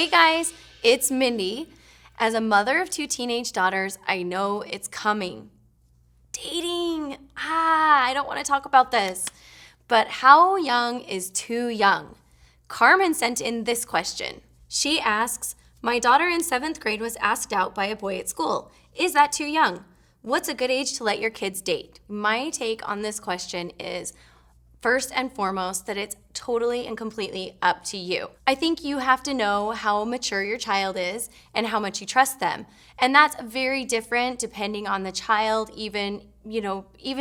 Hey guys, it's Mindy. As a mother of 2 teenage daughters, I know it's coming. Dating. I don't want to talk about this. But how young is too young? Carmen sent in this question. She asks, my daughter in 7th grade was asked out by a boy at school. Is that too young? What's a good age to let your kids date? My take on this question is, first and foremost, that it's totally and completely up to you. I think you have to know how mature your child is and how much you trust them. And that's very different depending on the child. Even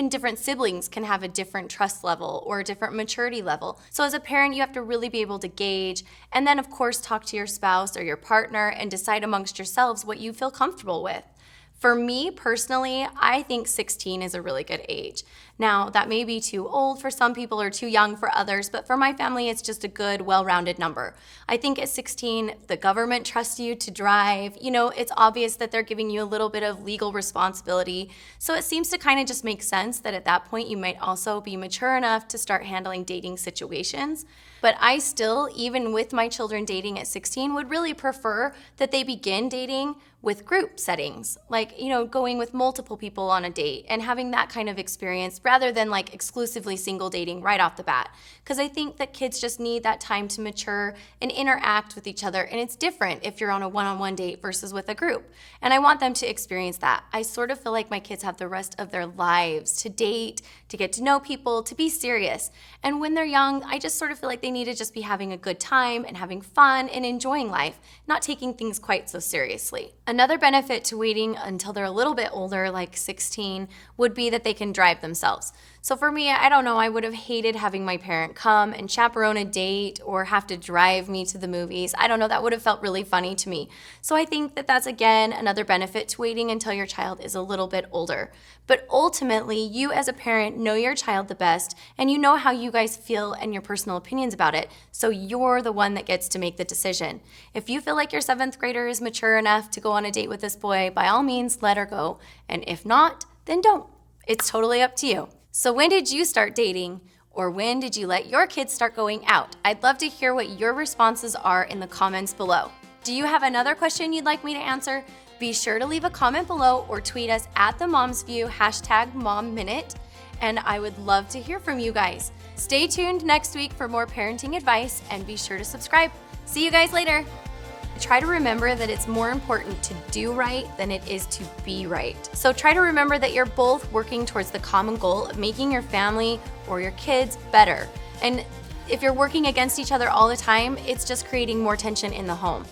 different siblings can have a different trust level or a different maturity level. So as a parent, you have to really be able to gauge and then of course talk to your spouse or your partner and decide amongst yourselves what you feel comfortable with. For me personally, I think 16 is a really good age. Now, that may be too old for some people or too young for others, but for my family, it's just a good, well-rounded number. I think at 16, the government trusts you to drive. It's obvious that they're giving you a little bit of legal responsibility. So it seems to kind of just make sense that at that point, you might also be mature enough to start handling dating situations. But I still, even with my children dating at 16, would really prefer that they begin dating with group settings, like, going with multiple people on a date and having that kind of experience rather than like exclusively single dating right off the bat. Because I think that kids just need that time to mature and interact with each other. And it's different if you're on a one-on-one date versus with a group. And I want them to experience that. I sort of feel like my kids have the rest of their lives to date, to get to know people, to be serious. And when they're young, I just sort of feel like they need to just be having a good time and having fun and enjoying life, not taking things quite so seriously. Another benefit to waiting until they're a little bit older, like 16, would be that they can drive themselves. So for me, I don't know, I would have hated having my parent come and chaperone a date or have to drive me to the movies. I don't know, that would have felt really funny to me. So I think that that's, again, another benefit to waiting until your child is a little bit older. But ultimately, you as a parent know your child the best, and you know how you guys feel and your personal opinions about it, so you're the one that gets to make the decision. If you feel like your 7th grader is mature enough to go on a date with this boy, by all means, let her go. And if not, then don't. It's totally up to you. So when did you start dating? Or when did you let your kids start going out? I'd love to hear what your responses are in the comments below. Do you have another question you'd like me to answer? Be sure to leave a comment below or tweet us at @TheMomsView, #MomMinute, and I would love to hear from you guys. Stay tuned next week for more parenting advice and be sure to subscribe. See you guys later. Try to remember that it's more important to do right than it is to be right. So try to remember that you're both working towards the common goal of making your family or your kids better. And if you're working against each other all the time, it's just creating more tension in the home.